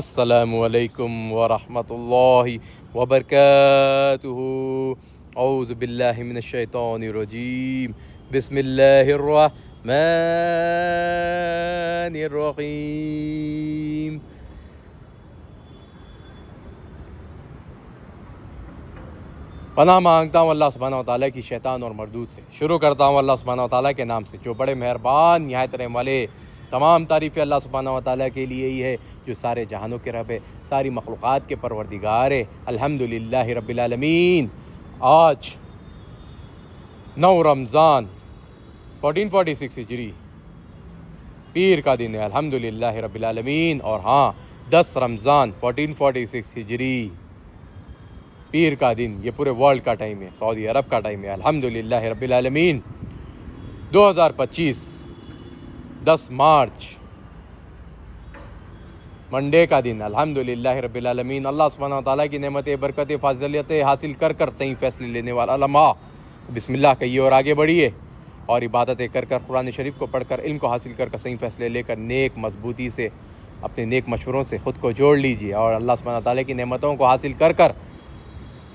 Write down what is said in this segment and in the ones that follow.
السلام علیکم ورحمۃ اللہ وبرکاتہ۔ اعوذ باللہ من الشیطان الرجیم، بسم اللہ الرحمن الرحیم۔ پناہ مانگتا ہوں اللہ سبحانہ و تعالیٰ کی شیطان اور مردود سے۔ شروع کرتا ہوں اللہ سبحانہ و تعالیٰ کے نام سے جو بڑے مہربان نہایت رحم والے۔ تمام تعریفیں اللہ سبحانہ و تعالیٰ کے لیے ہی ہے جو سارے جہانوں کے رب ہے، ساری مخلوقات کے پروردگار ہے۔ الحمدللہ رب العالمین۔ آج 9 رمضان 1446 ہجری پیر کا دن ہے، الحمدللہ رب العالمین۔ اور ہاں 10 رمضان 1446 ہجری پیر کا دن، یہ پورے ورلڈ کا ٹائم ہے، سعودی عرب کا ٹائم ہے، الحمدللہ رب العالمین۔ 2025 10 مارچ منڈے کا دن، الحمدللہ رب العالمین۔ اللہ سبحانہ و تعالیٰ کی نعمت برکت فضلیت حاصل کر صحیح فیصلے لینے والا علماء بسم اللہ کہیے اور آگے بڑھیے، اور عبادتیں کر قرآن شریف کو پڑھ کر علم کو حاصل کر صحیح فیصلے لے کر نیک مضبوطی سے اپنے نیک مشوروں سے خود کو جوڑ لیجیے، اور اللہ سبحانہ و تعالیٰ کی نعمتوں کو حاصل کر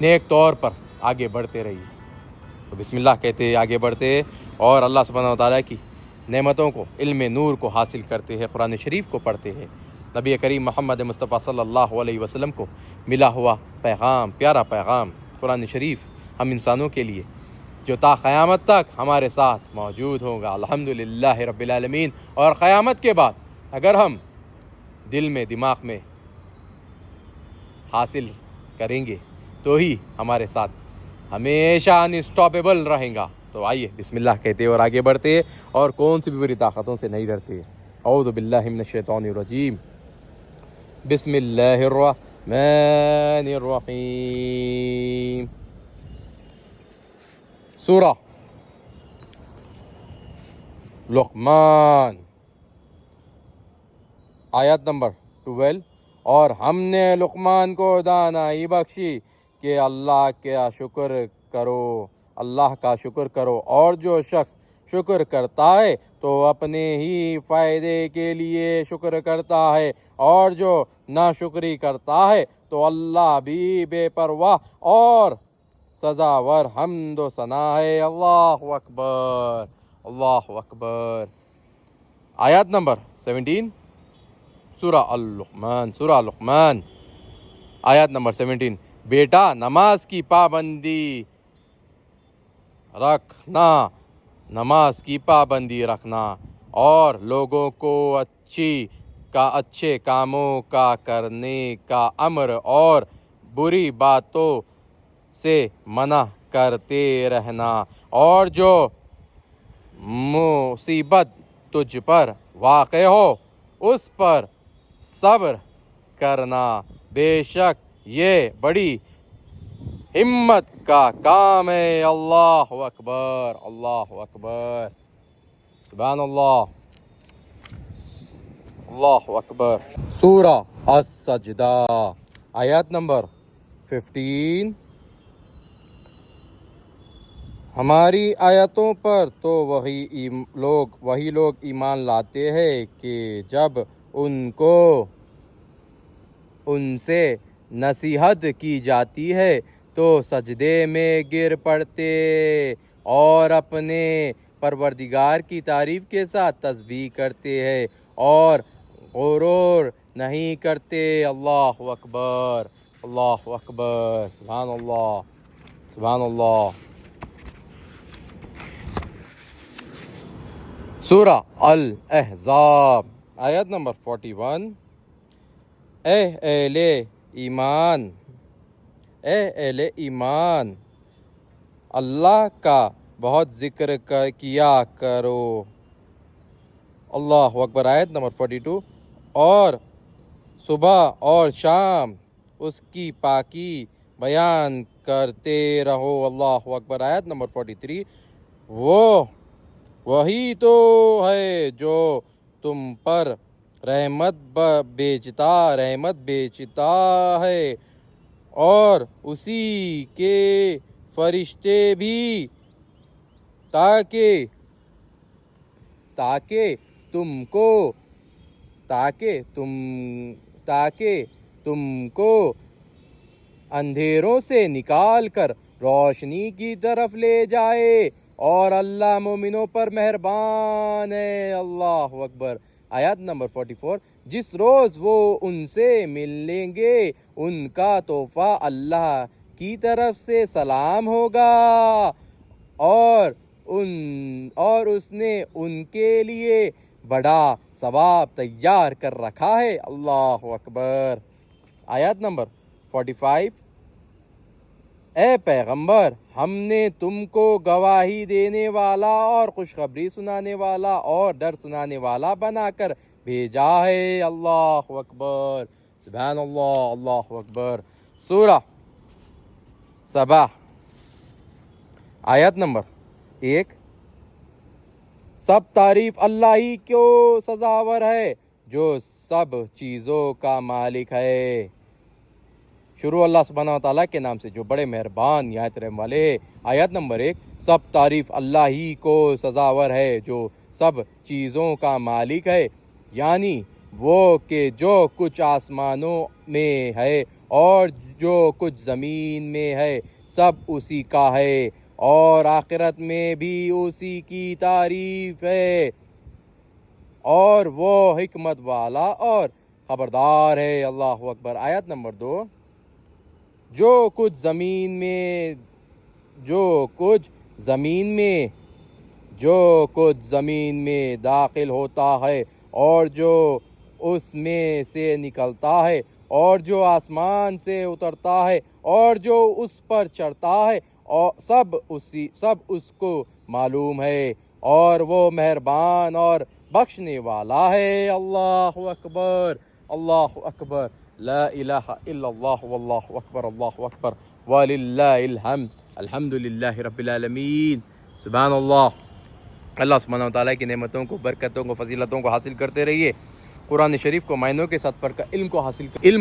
نیک طور پر آگے بڑھتے رہیے۔ تو بسم اللہ کہتے ہیں، آگے بڑھتے ہیں اور اللہ سبحانہ و تعالیٰ کی نعمتوں کو، علم نور کو حاصل کرتے ہیں، قرآن شریف کو پڑھتے ہیں، نبی کریم محمد مصطفیٰ صلی اللہ علیہ وسلم کو ملا ہوا پیغام، پیارا پیغام قرآن شریف ہم انسانوں کے لیے جو تا قیامت تک ہمارے ساتھ موجود ہوگا، الحمدللہ رب العالمین۔ اور قیامت کے بعد اگر ہم دل میں دماغ میں حاصل کریں گے تو ہی ہمارے ساتھ ہمیشہ انسٹاپیبل رہیں گا۔ تو آئیے بسم اللہ کہتے اور آگے بڑھتے اور کون سی بھی بری طاقتوں سے نہیں ڈرتے۔ اعوذ باللہ من الشیطان الرجیم، بسم اللہ الرحمن الرحیم۔ سورہ لقمان آیت نمبر 12۔ اور ہم نے لقمان کو دانائی بخشی کہ اللہ کا شکر کرو، اور جو شخص شکر کرتا ہے تو اپنے ہی فائدے کے لیے شکر کرتا ہے، اور جو ناشکری کرتا ہے تو اللہ بھی بے پرواہ اور سزاور حمد و ثنا ہے۔ اللہ اکبر، اللہ اکبر۔ آیت نمبر 17، سورہ لقمان آیت نمبر 17۔ بیٹا نماز کی پابندی رکھنا اور لوگوں کو اچھے کاموں کا کرنے کا امر اور بری باتوں سے منع کرتے رہنا، اور جو مصیبت تجھ پر واقع ہو اس پر صبر کرنا، بے شک یہ بڑی ہمت کا کام ہے۔ اللہ اکبر، اللہ اکبر، سبحان اللہ، اللہ اکبر۔ سورہ السجدہ آیت نمبر 15۔ ہماری آیتوں پر تو وہی لوگ ایمان لاتے ہیں کہ جب ان سے نصیحت کی جاتی ہے تو سجدے میں گر پڑتے اور اپنے پروردگار کی تعریف کے ساتھ تسبیح کرتے ہیں اور غرور نہیں کرتے۔ اللہ اکبر، اللہ اکبر، سبحان اللہ، سبحان اللہ۔ سورہ الاحزاب آیت نمبر 41۔ اے اہل ایمان اللہ کا بہت ذکر کیا کرو۔ اللہ اکبر۔ آیت نمبر 42۔ اور صبح اور شام اس کی پاکی بیان کرتے رہو۔ اللہ اکبر۔ آیت نمبر 43۔ وہی تو ہے جو تم پر رحمت بیچتا ہے، اور اسی کے فرشتے بھی، تاکہ تم تاکہ تم کو اندھیروں سے نکال کر روشنی کی طرف لے جائے، اور اللہ مومنوں پر مہربان ہے۔ اللہ اکبر۔ آیت نمبر 44، جس روز وہ ان سے ملیں گے ان کا تحفہ اللہ کی طرف سے سلام ہوگا، اور اس نے ان کے لیے بڑا ثواب تیار کر رکھا ہے۔ اللہ اکبر۔ آیت نمبر 45، اے پیغمبر، ہم نے تم کو گواہی دینے والا اور خوشخبری سنانے والا اور ڈر سنانے والا بنا کر بھیجا ہے۔ اللہ اکبر، سبحان اللہ، اللہ اکبر۔ سورہ سبا، آیت نمبر 1، سب تعریف اللہ ہی کو سزاور ہے جو سب چیزوں کا مالک ہے۔ شروع اللہ سبحانہ وتعالیٰ کے نام سے جو بڑے مہربان نہایت رحم والے ہے۔ آیت نمبر 1، سب تعریف اللہ ہی کو سزاور ہے جو سب چیزوں کا مالک ہے، یعنی وہ کہ جو کچھ آسمانوں میں ہے اور جو کچھ زمین میں ہے سب اسی کا ہے، اور آخرت میں بھی اسی کی تعریف ہے، اور وہ حکمت والا اور خبردار ہے۔ اللہ اکبر۔ آیت نمبر 2، جو کچھ زمین میں داخل ہوتا ہے اور جو اس میں سے نکلتا ہے، اور جو آسمان سے اترتا ہے اور جو اس پر چڑھتا ہے، اور سب اس کو معلوم ہے، اور وہ مہربان اور بخشنے والا ہے۔ اللہ اکبر، اللہ اکبر، لا الہ الا اللہ واللہ اکبر، اللہ اکبر، وللہ الحمد، الحمد للہ رب العالمین۔ سبحان اللہ۔ اللہ سبحانہ وتعالیٰ کی نعمتوں کو، برکتوں کو، فضیلتوں کو حاصل کرتے رہیے۔ قرآن شریف کو معنوں کے ساتھ پڑھ کر علم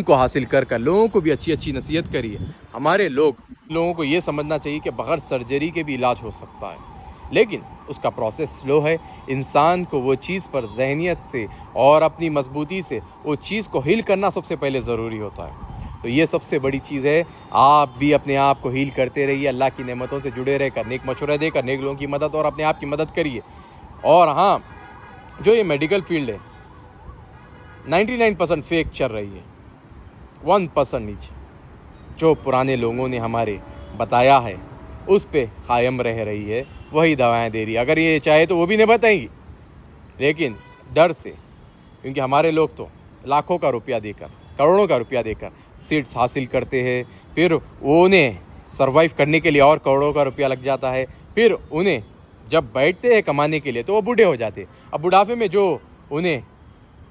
کو حاصل کر لوگوں کو بھی اچھی اچھی نصیحت کریے۔ ہمارے لوگوں کو یہ سمجھنا چاہیے کہ بغیر سرجری کے بھی علاج ہو سکتا ہے، لیکن اس کا پروسیس سلو ہے۔ انسان کو وہ چیز پر ذہنیت سے اور اپنی مضبوطی سے وہ چیز کو ہیل کرنا سب سے پہلے ضروری ہوتا ہے۔ تو یہ سب سے بڑی چیز ہے۔ آپ بھی اپنے آپ کو ہیل کرتے رہیے، اللہ کی نعمتوں سے جڑے رہ کر، نیک مشورہ دے کر، نیک لوگوں کی مدد اور اپنے آپ کی مدد کریے۔ اور ہاں، جو یہ میڈیکل فیلڈ ہے 99% فیک چل رہی ہے، 1% جو پرانے لوگوں نے ہمارے بتایا ہے اس پہ قائم رہ رہی ہے، وہی دوائیں دے رہی ہے۔ اگر یہ چاہے تو وہ بھی نہیں بتائیں گی، لیکن ڈر سے، کیونکہ ہمارے لوگ تو لاکھوں کا روپیہ دے کر، کروڑوں کا روپیہ دے کر سیٹس حاصل کرتے ہیں، پھر انہیں سروائیو کرنے کے لیے اور کروڑوں کا روپیہ لگ جاتا ہے، پھر انہیں جب بیٹھتے ہیں کمانے کے لیے تو وہ بوڑھے ہو جاتے ہیں۔ اب بڑھاپے میں جو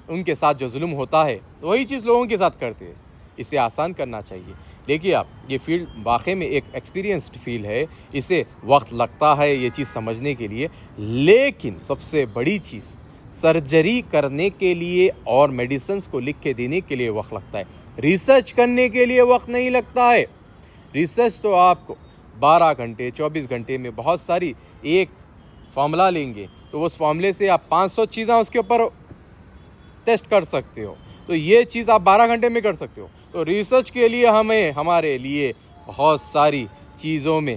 ان کے ساتھ جو ظلم ہوتا ہے وہی چیز لوگوں کے ساتھ کرتے ہیں۔ اسے آسان کرنا چاہیے۔ دیکھیے آپ، یہ فیلڈ واقعی میں ایک ایکسپیرینسڈ فیلڈ ہے، اسے وقت لگتا ہے یہ چیز سمجھنے کے لیے، لیکن سب سے بڑی چیز سرجری کرنے کے لیے اور میڈیسنز کو لکھ کے دینے کے لیے وقت لگتا ہے، ریسرچ کرنے کے لیے وقت نہیں لگتا ہے۔ ریسرچ تو آپ کو 12 گھنٹے 24 گھنٹے میں بہت ساری، ایک فارمولا لیں گے تو اس فارمولے سے آپ 500 چیزیں اس کے اوپر ٹیسٹ کر سکتے ہو، تو یہ چیز آپ 12 گھنٹے میں کر سکتے ہو۔ تو ریسرچ کے لیے ہمارے لیے بہت ساری چیزوں میں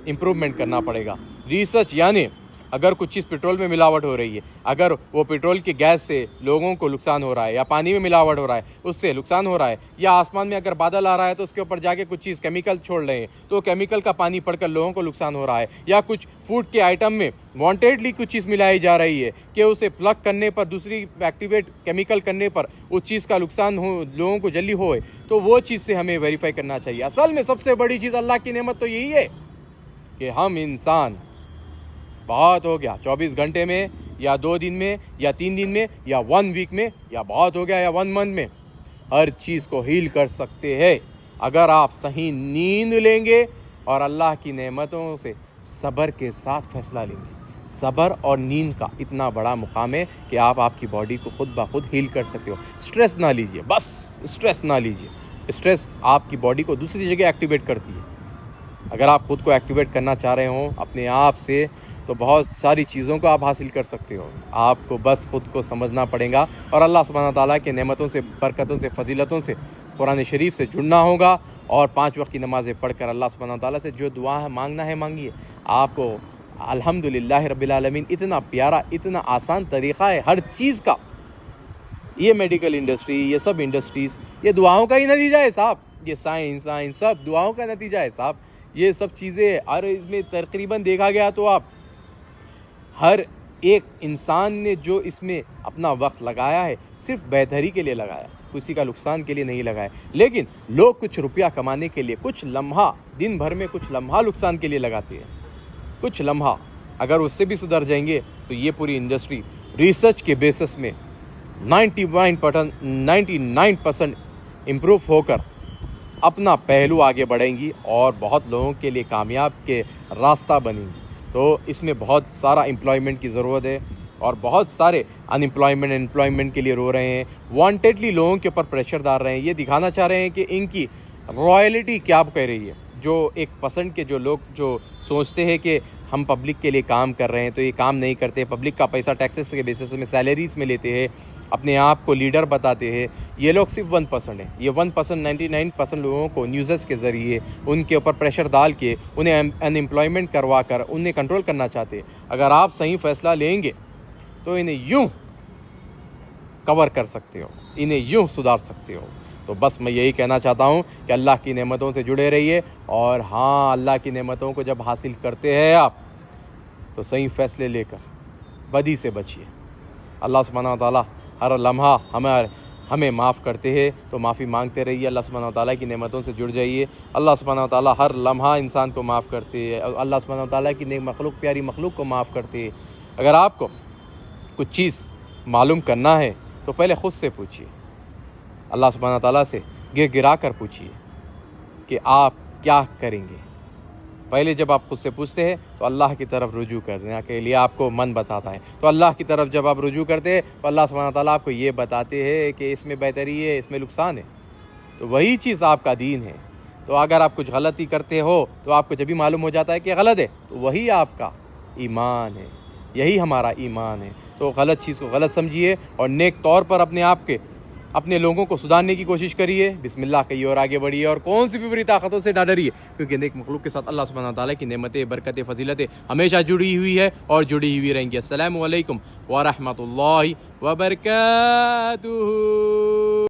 امپروومنٹ کرنا پڑے گا۔ ریسرچ یعنی اگر کچھ چیز پیٹرول میں ملاوٹ ہو رہی ہے، اگر وہ پیٹرول کی گیس سے لوگوں کو نقصان ہو رہا ہے، یا پانی میں ملاوٹ ہو رہا ہے اس سے نقصان ہو رہا ہے، یا آسمان میں اگر بادل آ رہا ہے تو اس کے اوپر جا کے کچھ چیز کیمیکل چھوڑ رہے ہیں تو کیمیکل کا پانی پڑ کر لوگوں کو نقصان ہو رہا ہے، یا کچھ فوڈ کے آئٹم میں وانٹیڈلی کچھ چیز ملائی جا رہی ہے کہ اسے پلگ کرنے پر، دوسری ایکٹیویٹ کیمیکل کرنے پر اس چیز کا نقصان ہو، لوگوں کو جلدی ہوئے، تو وہ چیز سے ہمیں ویریفائی کرنا چاہیے۔ اصل میں سب سے بڑی چیز اللہ کی نعمت تو یہی ہے کہ ہم انسان، بہت ہو گیا 24 گھنٹے میں، یا 2 دن میں، یا 3 دن میں، یا 1 ویک میں، یا بہت ہو گیا یا 1 منتھ میں، ہر چیز کو ہیل کر سکتے ہیں اگر آپ صحیح نیند لیں گے اور اللہ کی نعمتوں سے صبر کے ساتھ فیصلہ لیں گے۔ صبر اور نیند کا اتنا بڑا مقام ہے کہ آپ کی باڈی کو خود بخود ہیل کر سکتے ہو۔ سٹریس نہ لیجئے، بس سٹریس نہ لیجئے۔ سٹریس آپ کی باڈی کو دوسری جگہ ایکٹیویٹ کرتی ہے۔ اگر آپ خود کو ایکٹیویٹ کرنا چاہ رہے ہوں اپنے آپ سے، تو بہت ساری چیزوں کو آپ حاصل کر سکتے ہو. آپ کو بس خود کو سمجھنا پڑے گا اور اللہ سبحانہ تعالیٰ کے نعمتوں سے، برکتوں سے، فضیلتوں سے، قرآن شریف سے جڑنا ہوگا اور 5 وقت کی نمازیں پڑھ کر اللہ سبحانہ تعالیٰ سے جو دعا مانگنا ہے مانگیے. آپ کو الحمدللہ رب العالمین اتنا پیارا، اتنا آسان طریقہ ہے ہر چیز کا. یہ میڈیکل انڈسٹری، یہ سب انڈسٹریز، یہ دعاؤں کا ہی نتیجہ ہے صاحب. یہ سائنس سب دعاؤں کا نتیجہ ہے صاحب. یہ سب چیزیں اور اس میں تقریباً دیکھا گیا تو آپ ہر ایک انسان نے جو اس میں اپنا وقت لگایا ہے صرف بہتری کے لیے لگایا، کسی کا نقصان کے لیے نہیں لگایا. لیکن لوگ کچھ روپیہ کمانے کے لیے کچھ لمحہ، دن بھر میں کچھ لمحہ نقصان کے لیے لگاتے ہیں. کچھ لمحہ اگر اس سے بھی سدھر جائیں گے تو یہ پوری انڈسٹری ریسرچ کے بیسس میں 99% امپروو ہو کر اپنا پہلو آگے بڑھیں گی اور بہت لوگوں کے لیے کامیاب کے راستہ بنیں گی. تو اس میں بہت سارا امپلائمنٹ کی ضرورت ہے اور بہت سارے امپلائمنٹ کے لیے رو رہے ہیں، وانٹیڈلی لوگوں کے اوپر پریشر ڈال رہے ہیں. یہ دکھانا چاہ رہے ہیں کہ ان کی رائلٹی کیا کہہ رہی ہے. جو 1% کے جو لوگ جو سوچتے ہیں کہ ہم پبلک کے لیے کام کر رہے ہیں تو یہ کام نہیں کرتے، پبلک کا پیسہ ٹیکسز کے بیسس میں سیلریز میں لیتے ہیں، اپنے آپ کو لیڈر بتاتے ہیں. یہ لوگ صرف 1% ہیں. یہ 1% 99% لوگوں کو نیوزز کے ذریعے ان کے اوپر پریشر ڈال کے انہیں ان امپلائمنٹ کروا کر انہیں کنٹرول کرنا چاہتے ہیں. اگر آپ صحیح فیصلہ لیں گے تو انہیں یوں کور کر سکتے ہو، انہیں یوں سدھار سکتے ہو. تو بس میں یہی کہنا چاہتا ہوں کہ اللہ کی نعمتوں سے جڑے رہیے. اور ہاں، اللہ کی نعمتوں کو جب حاصل کرتے ہیں آپ تو صحیح فیصلے لے کر بدی سے بچیے. اللہ سبحانہ تعالیٰ ہر لمحہ ہمیں معاف کرتے ہیں تو معافی مانگتے رہیے. اللہ سبحانہ تعالیٰ کی نعمتوں سے جڑ جائیے. اللہ سبحانہ تعالیٰ ہر لمحہ انسان کو معاف کرتے ہیں. اللہ سبحانہ تعالیٰ کی نیک مخلوق، پیاری مخلوق کو معاف کرتے ہیں. اگر آپ کو کچھ چیز معلوم کرنا ہے تو پہلے خود سے پوچھیے. اللہ سبحانہ تعالیٰ سے گر گرا کر پوچھیے کہ آپ کیا کریں گے. پہلے جب آپ خود سے پوچھتے ہیں تو اللہ کی طرف رجوع کرنے کے لیے آپ کو من بتاتا ہے. تو اللہ کی طرف جب آپ رجوع کرتے ہیں تو اللہ سبحانہ تعالیٰ آپ کو یہ بتاتے ہیں کہ اس میں بہتری ہے، اس میں نقصان ہے. تو وہی چیز آپ کا دین ہے. تو اگر آپ کچھ غلطی کرتے ہو تو آپ کو جب بھی معلوم ہو جاتا ہے کہ غلط ہے تو وہی آپ کا ایمان ہے. یہی ہمارا ایمان ہے. تو غلط چیز کو غلط سمجھیے اور نیک طور پر اپنے لوگوں کو سدھارنے کی کوشش کریے. بسم اللہ کہیے اور آگے بڑھیے اور کون سی بھی بری طاقتوں سے نہ ڈریے، کیونکہ نیک مخلوق کے ساتھ اللہ سبحانہ تعالیٰ کی نعمتیں، برکتیں، فضیلتیں ہمیشہ جڑی ہوئی ہے اور جڑی ہوئی رہیں گی. السلام علیکم ورحمۃ اللہ وبرکاتہ.